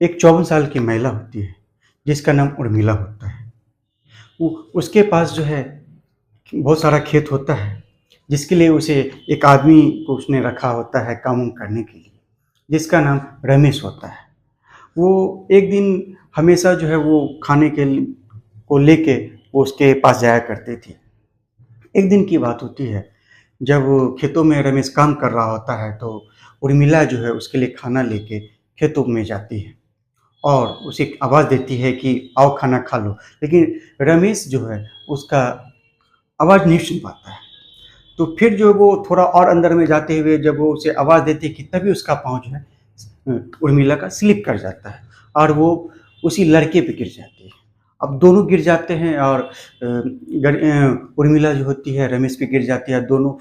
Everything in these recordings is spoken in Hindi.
एक 54 साल की महिला होती है, जिसका नाम उर्मिला होता है। वो उसके पास जो है बहुत सारा खेत होता है, जिसके लिए उसे एक आदमी को उसने रखा होता है काम-वाम करने के लिए, जिसका नाम रमेश होता है। वो एक दिन हमेशा जो है वो खाने के को लेके वो उसके पास जाया करती थी। एक दिन की बात होती है, जब खेतों में रमेश काम कर रहा होता है, तो उर्मिला जो है उसके लिए खाना लेके खेतों में जाती है और उसे आवाज़ देती है कि आओ खाना खा लो। लेकिन रमेश जो है उसका आवाज़ नहीं सुन पाता है। तो फिर जो वो थोड़ा और अंदर में जाते हुए जब वो उसे आवाज़ देती है कि तभी उसका पाँव जो है उर्मिला का स्लिप कर जाता है और वो उसी लड़के पे गिर जाती है। अब दोनों गिर जाते हैं और उर्मिला जो होती है रमेश पे गिर जाती है, दोनों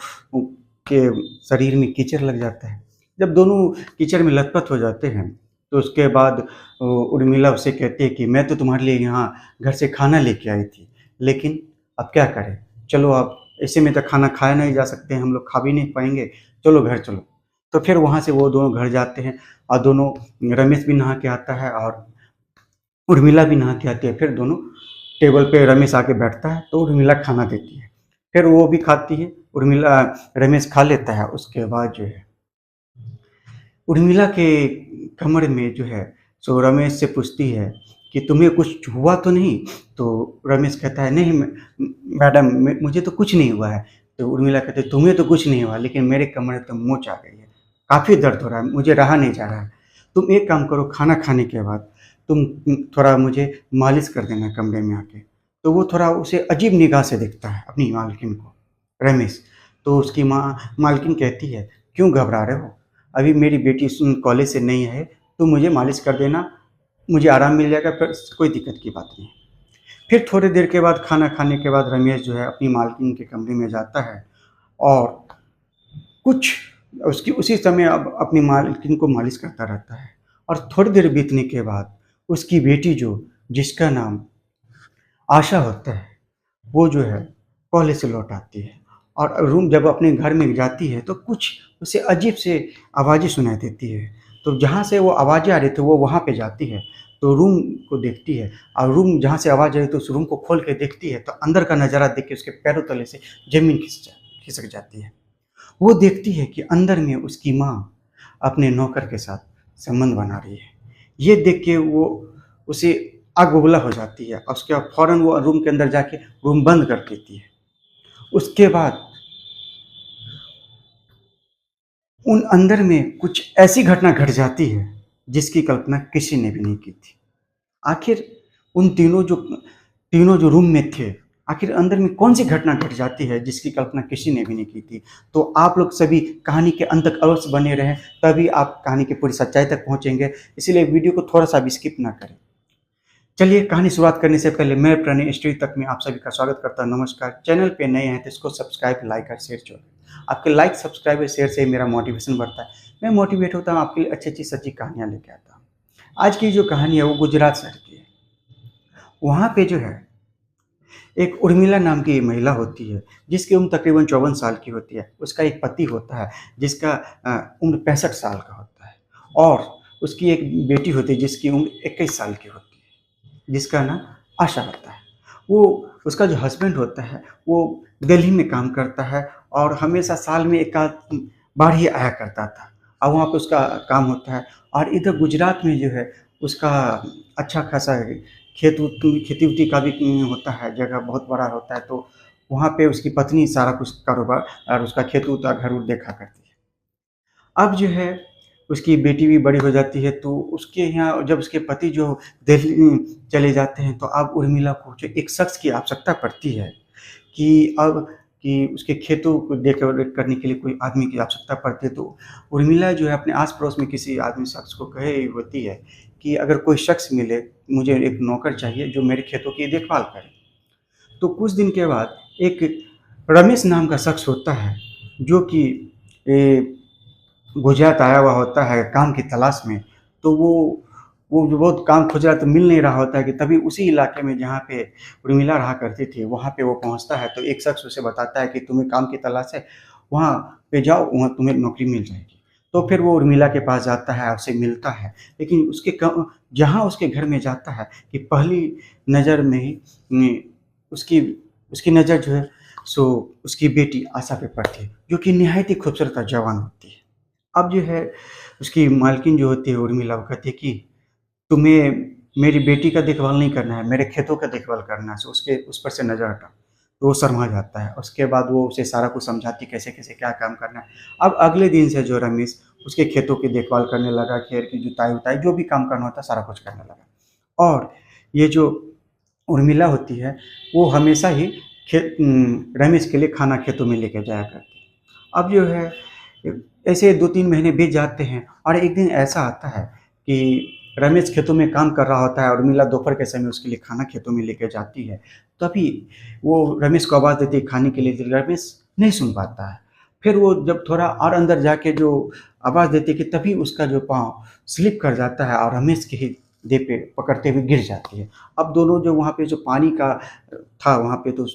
के शरीर में कीचड़ लग जाता है। जब दोनों कीचड़ में लथपथ हो जाते हैं, तो उसके बाद उर्मिला उसे कहती है कि मैं तो तुम्हारे लिए यहाँ घर से खाना लेके आई थी, लेकिन अब क्या करें? चलो अब ऐसे में तो खाना खाया नहीं जा सकते हैं, हम लोग खा भी नहीं पाएँगे, चलो घर चलो। तो फिर वहाँ से वो दोनों घर जाते हैं और दोनों रमेश भी नहा के आता है और उर्मिला भी नहा के आती है। फिर दोनों टेबल पे रमेश आके बैठता है तो उर्मिला खाना देती है। फिर वो भी खाती है, उर्मिला रमेश खा लेता है। उसके बाद जो है उर्मिला के कमरे में जो है सो रमेश से पूछती है कि तुम्हें कुछ हुआ तो नहीं? तो रमेश कहता है नहीं मैडम मुझे तो कुछ नहीं हुआ है। तो उर्मिला कहती है तुम्हें तो कुछ नहीं हुआ, लेकिन मेरे कमरे तो मोच आ गई है, काफ़ी दर्द हो रहा है, मुझे रहा नहीं जा रहा है। तुम एक काम करो, खाना खाने के बाद तुम थोड़ा मुझे मालिश कर देना कमरे में आके। तो वो थोड़ा उसे अजीब निगाह से देखता है अपनी मालकिन को, रमेश। तो उसकी मालकिन कहती है क्यों घबरा रहे हो? अभी मेरी बेटी कॉलेज से नहीं है, तुम मुझे मालिश कर देना, मुझे आराम मिल जाएगा, फिर कोई दिक्कत की बात नहीं। फिर थोड़ी देर के बाद खाना खाने के बाद रमेश जो है अपनी मालकिन के कमरे में जाता है और कुछ उसकी उसी समय अब अपनी मालकिन को मालिश करता रहता है और थोड़ी देर बीतने के बाद उसकी बेटी जो जिसका नाम आशा होता है, वो जो है कॉलेज से लौट आती है और रूम जब अपने घर में जाती है तो कुछ उसे अजीब से आवाज़ें सुनाई देती है। तो जहाँ से वो आवाज़ें आ रही थी वो वहाँ पे जाती है, तो रूम को देखती है और रूम जहाँ से आवाज़ आ रही थी उस रूम को खोल के देखती है तो अंदर का नज़ारा देख के उसके पैरों तले से ज़मीन खिसक जाती है। वो देखती है कि अंदर में उसकी माँ अपने नौकर के साथ संबंध बना रही है। ये देख के वो उसे आग बबूला हो जाती है और उसके बाद फ़ौरन वो रूम के अंदर जाके रूम बंद कर देती है। उसके बाद उन अंदर में कुछ ऐसी घटना घट जाती है जिसकी कल्पना किसी ने भी नहीं की थी। आखिर उन तीनों जो रूम में थे, आखिर अंदर में कौन-सी घटना घट जाती है जिसकी कल्पना किसी ने भी नहीं की थी। तो आप लोग सभी कहानी के अंत तक अवश्य बने रहें, तभी आप कहानी की पूरी सच्चाई तक पहुँचेंगे। इसीलिए वीडियो को थोड़ा-सा भी स्किप ना करें। चलिए कहानी शुरुआत करने से पहले मैं प्रणय स्टोरी तक में आप सभी का स्वागत करता हूँ। नमस्कार। चैनल पे नए हैं तो इसको सब्सक्राइब, लाइक और शेयर ज़रूर। आपके लाइक, सब्सक्राइब और शेयर से मेरा मोटिवेशन बढ़ता है। मैं मोटिवेट होता हूँ, आपके लिए अच्छी-अच्छी सच्ची कहानियाँ लेके आता हूँ। आज की जो कहानी है वो गुजरात शहर की है। वहाँ पे जो है एक उर्मिला नाम की महिला होती है, जिसकी उम्र तकरीबन 54 साल की होती है। उसका एक पति होता है जिसका उम्र 65 साल का होता है और उसकी एक बेटी होती है जिसकी उम्र 21 साल की होती है, जिसका नाम आशा होता है। वो उसका जो हस्बैंड होता है वो दिल्ली में काम करता है और हमेशा साल में एक आध बार ही आया करता था और वहाँ पे उसका काम होता है। और इधर गुजरात में जो है उसका अच्छा खासा खेती-वेती का भी होता है, जगह बहुत बड़ा होता है, तो वहाँ पे उसकी पत्नी सारा कुछ कारोबार और उसका खेत-वेत और घर-वर देखा करती है। अब जो है उसकी बेटी भी बड़ी हो जाती है, तो उसके यहाँ जब उसके पति जो दिल्ली चले जाते हैं, तो अब उर्मिला को जो एक शख्स की आवश्यकता पड़ती है कि अब कि उसके खेतों को देख-रेख करने के लिए कोई आदमी की आवश्यकता पड़ती है। तो उर्मिला जो है अपने आस-पड़ोस में किसी आदमी शख्स को कही होती है कि अगर कोई शख्स मिले, मुझे एक नौकर चाहिए जो मेरे खेतों की देखभाल करे। तो कुछ दिन के बाद एक रमेश नाम का शख्स होता है, जो कि ए, गुजरात आया हुआ होता है काम की तलाश में। तो वो जो बहुत काम खोज रहा है तो मिल नहीं रहा होता है कि तभी उसी इलाके में जहाँ पे उर्मिला रहा करती थी, वहाँ पे वो पहुँचता है। तो एक शख्स उसे बताता है कि तुम्हें काम की तलाश है, वहाँ पे जाओ, वहाँ तुम्हें नौकरी मिल जाएगी। तो फिर वो उर्मिला के पास जाता है, उससे मिलता है, लेकिन जहाँ उसके घर में जाता है कि पहली नज़र में ही उसकी उसकी नज़र जो है सो उसकी बेटी आशा पे पड़ती है, जो कि निहायत ही खूबसूरत और जवान होती है। अब जो है उसकी मालकिन जो होती है उर्मिला, वो कहती है कि तुम्हें मेरी बेटी का देखभाल नहीं करना है, मेरे खेतों का देखभाल करना है, सो उसके उस पर से नज़र हटा। तो वो शर्मा जाता है। उसके बाद वो उसे सारा कुछ समझाती कैसे-कैसे क्या काम करना है। अब अगले दिन से जो रमेश उसके खेतों की देखभाल करने लगा, खेत की जुताई-वुताई जो भी काम करना होता है सारा कुछ करने लगा। और ये जो उर्मिला होती है वो हमेशा ही रमेश के लिए खाना खेतों में लेके जाया करती है। अब जो है ऐसे 2-3 महीने बीत जाते हैं और एक दिन ऐसा आता है कि रमेश खेतों में काम कर रहा होता है और उर्मिला दोपहर के समय उसके लिए खाना खेतों में लेके जाती है। तभी वो रमेश को आवाज़ देती है खाने के लिए, रमेश नहीं सुन पाता है। फिर वो जब थोड़ा और अंदर जाके जो आवाज़ देती है कि तभी उसका जो पाँव स्लिप कर जाता है और रमेश के ही देह पे पकड़ते हुए गिर जाती है। अब दोनों जो वहाँ पे जो पानी का था वहाँ पे तो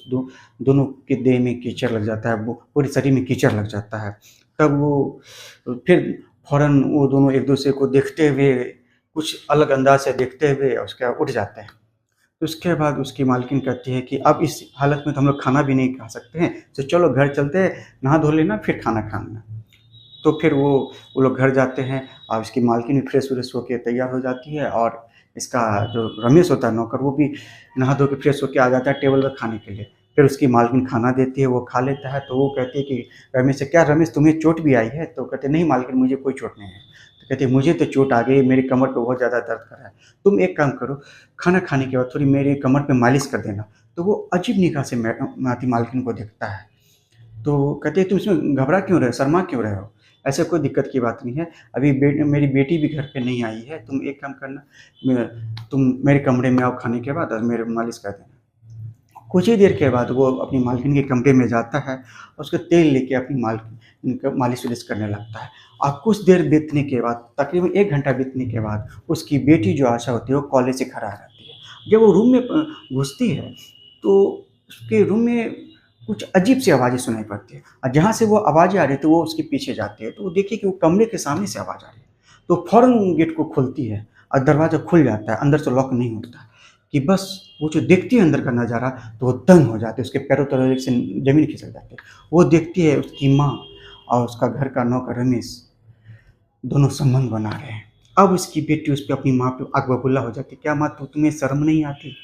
दोनों के देह में कीचड़ लग जाता है, वो पूरे शरीर में कीचड़ लग जाता है। तब वो फिर फ़ौरन वो दोनों एक-दूसरे को देखते हुए कुछ अलग अंदाज़ से देखते हुए उसके बाद उठ जाते हैं। उसके बाद उसकी मालकिन कहती है कि अब इस हालत में तो हम लोग खाना भी नहीं खा सकते हैं, तो चलो घर चलते हैं, नहा धो लेना फिर खाना खाना। तो फिर वो लोग घर जाते हैं और उसकी मालकिन भी फ्रेश-व्रेश होके तैयार हो जाती है और इसका जो रमेश होता है नौकर वो भी नहा धो के फ्रेश होके आ जाता है टेबल पर खाने के लिए। फिर उसकी मालकिन खाना देती है, वो खा लेता है, तो वो कहती है कि रमेश से, "क्या रमेश तुम्हें चोट भी आई है?" तो कहते हैं, "नहीं मालकिन मुझे कोई चोट नहीं है।" तो कहती है, "मुझे तो चोट आ गई, मेरी कमर पे बहुत ज़्यादा दर्द कर रहा है। तुम एक काम करो, खाना खाने के बाद थोड़ी मेरी कमर पे मालिश कर देना।" तो वो अजीब निगाह से माती मालकिन को देखता है। तो कहते हैं, "तुम इसमें घबरा क्यों रहे हो? शर्मा क्यों रहे हो? ऐसे कोई दिक्कत की बात नहीं है। अभी मेरी बेटी भी घर पे नहीं आई है। तुम एक काम करना, तुम मेरे कमरे में आओ खाने के बाद और मेरे मालिश कर देना।" कुछ ही देर के बाद वो अपनी मालकिन के कमरे में जाता है, उसका तेल लेके अपनी मालकिन का मालिश-वालिश करने लगता है। और कुछ देर बीतने के बाद, तकरीबन 1 घंटा बीतने के बाद, उसकी बेटी जो आशा होती है, वो कॉलेज से घर आ जाती है। जब वो रूम में घुसती है, तो उसके रूम में कुछ अजीब-सी आवाज़ें सुनाई पड़ती हैं और जहाँ से वो आवाज़ें आ रही थी, वो उसके पीछे जाती है, तो वो देखी कि वो कमरे के सामने से आवाज़ आ रही है। तो फ़ौरन गेट को खोलती है और दरवाज़ा खुल जाता है, अंदर से लॉक नहीं होता है। कि बस वो जो देखती है अंदर का नज़ारा, तो वो दंग हो जाती है, उसके पैरों तले से ज़मीन खिसक जाती है। वो देखती है उसकी माँ और उसका घर का नौकर रमेश दोनों संबंध बना रहे हैं। अब उसकी बेटी उस पे अपनी माँ पे आग बबूला हो जाती है, "क्या माँ, तुम्हें शर्म नहीं आती?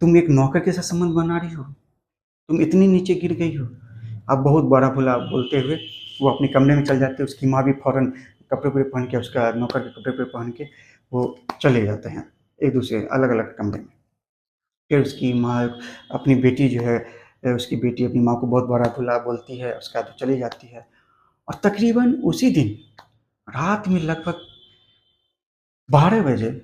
तुम एक नौकर के साथ संबंध बना रही हो? तुम इतनी नीचे गिर गई हो?" अब बहुत बड़ा-भला बोलते हुए वो अपने कमरे में चल जाते हैं। उसकी माँ भी फ़ौरन कपड़े-वपड़े पहन के, उसका नौकर के कपड़े-वपड़े पहन के वो चले जाते हैं एक-दूसरे अलग-अलग कमरे में। फिर उसकी माँ अपनी बेटी जो है उसकी बेटी अपनी माँ को बहुत बड़ा-भला बोलती है, उसके बाद वो चली जाती है। और तकरीबन उसी दिन रात में लगभग 12 बजे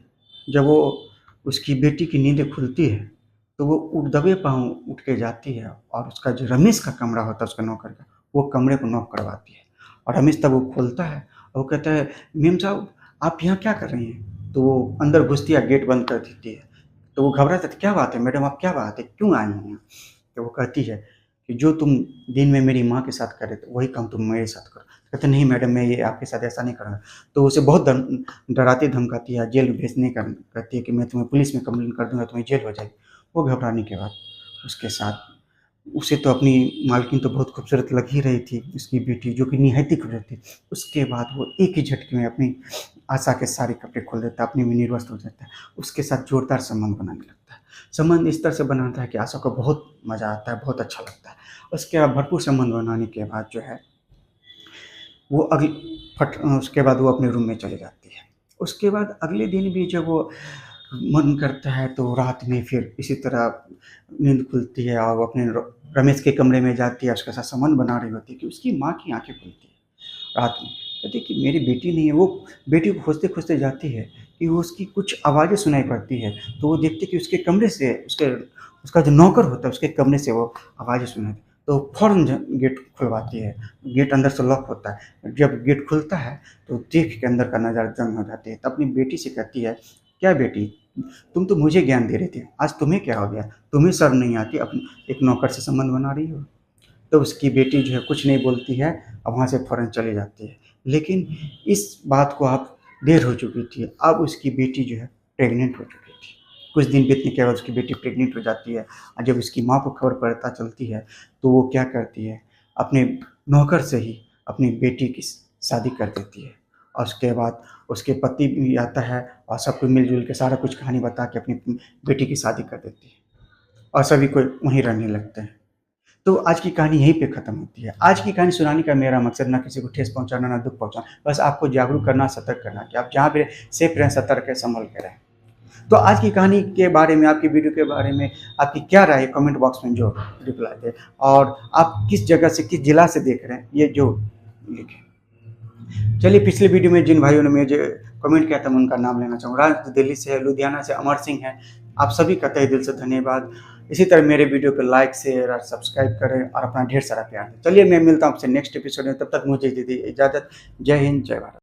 जब वो उसकी बेटी की नींदें खुलती है, तो वो दबे पाँव उठ के जाती है और उसका जो रमेश का कमरा होता है उसका नौकर का, वो कमरे को नॉक करवाती है। और रमेश तब वो खोलता है और वो कहता है, "मेम साहब, आप यहाँ क्या कर रही हैं?" तो वो अंदर घुसती है, गेट बंद कर देती है। तो वो घबरा जाती है, "क्या बात है मैडम, आप क्या बात है? क्यों आई हैं यहाँ?" तो वो कहती है कि, "जो तुम दिन में मेरी माँ के साथ कर रहे थे, वही काम तुम मेरे साथ करो।" कहते, "नहीं मैडम, मैं ये आपके साथ ऐसा नहीं करूँगा।" तो उसे बहुत डराती धमकाती है, जेल भेजने का कहती है कि मैं तुम्हें पुलिस में कंप्लेंट कर दूँगा, तुम्हें जेल हो जाएगी। वो घबराने के बाद उसके साथ उसे तो अपनी मालकिन तो बहुत खूबसूरत लग ही रही थी, उसकी बेटी जो कि निहायत ही खूबसूरत थी। उसके बाद वो एक ही झटके में अपनी आशा के सारे कपड़े खोल देता है, अपनी भी निर्वस्त्र हो जाता है, उसके साथ जोरदार संबंध बनाने लगता है। संबंध इस तरह से बनाता है कि आशा को बहुत मज़ा आता है, बहुत अच्छा लगता है। उसके बाद भरपूर संबंध बनाने के बाद जो है वो उसके बाद वो अपने रूम में चली जाती है। उसके बाद अगले दिन भी जब वो मन करता है तो रात में फिर इसी तरह नींद खुलती है और वो अपने रमेश के कमरे में जाती है, उसके साथ संबंध बना रही होती है कि उसकी माँ की आँखें खुलती है रात में। कहती है कि मेरी बेटी नहीं है। वो बेटी को खोजते-खोजते जाती है कि वो उसकी कुछ आवाज़ें सुनाई पड़ती है, तो वो देखती है कि उसके कमरे से उसका जो नौकर होता है उसके कमरे से वो आवाज़ें सुनाई, तो फ़ौरन गेट खुलवाती है। गेट अंदर से लॉक होता है। जब गेट खुलता है तो देख के अंदर का नज़ारा दंग हो जाती है। तो अपनी बेटी से कहती है, "क्या बेटी, तुम तो मुझे ज्ञान दे रही थी, आज तुम्हें क्या हो गया? तुम्हें शर्म नहीं आती? एक नौकर से संबंध बना रही हो?" तो उसकी बेटी जो है कुछ नहीं बोलती है और वहाँ से फ़ौरन चली जाती है। लेकिन इस बात को आप देर हो चुकी थी, अब उसकी बेटी जो है प्रेग्नेंट हो चुकी थी। कुछ दिन बीतने के बाद उसकी बेटी प्रेग्नेंट हो जाती है और जब उसकी माँ को खबर पता चलती है तो वो क्या करती है, अपने नौकर से ही अपनी बेटी की शादी कर देती है। और उसके बाद उसके पति भी आता है और सबको मिलजुल के सारा कुछ कहानी बता के अपनी बेटी की शादी कर देती है और सभी को वहीं रहने लगते हैं। तो आज की कहानी यहीं पे ख़त्म होती है। आज की कहानी सुनाने का मेरा मकसद ना किसी को ठेस पहुँचाना, ना दुःख पहुँचाना, बस आपको जागरूक करना, सतर्क करना कि आप जहाँ भी रहें सेफ रहें, सतर्क रहें, संभल के रहें। तो आज की कहानी के बारे में, आपकी वीडियो के बारे में आपकी क्या राय है, कमेंट बॉक्स में जो रिप्लाई दें। और आप किस जगह से, किस जिला से देख रहे हैं, ये जो लिखें। चलिए, पिछले वीडियो में जिन भाइयों ने मुझे कमेंट किया था मैं उनका नाम लेना चाहूँगा। राज दिल्ली से है, लुधियाना से अमर सिंह है। आप सभी का तहे दिल से धन्यवाद। इसी तरह मेरे वीडियो को लाइक, शेयर और सब्सक्राइब करें और अपना ढेर सारा प्यार दें। चलिए, मैं मिलता हूँ आपसे नेक्स्ट एपिसोड में, तब तक मुझे दीजिए इजाज़त। जय हिंद, जय भारत।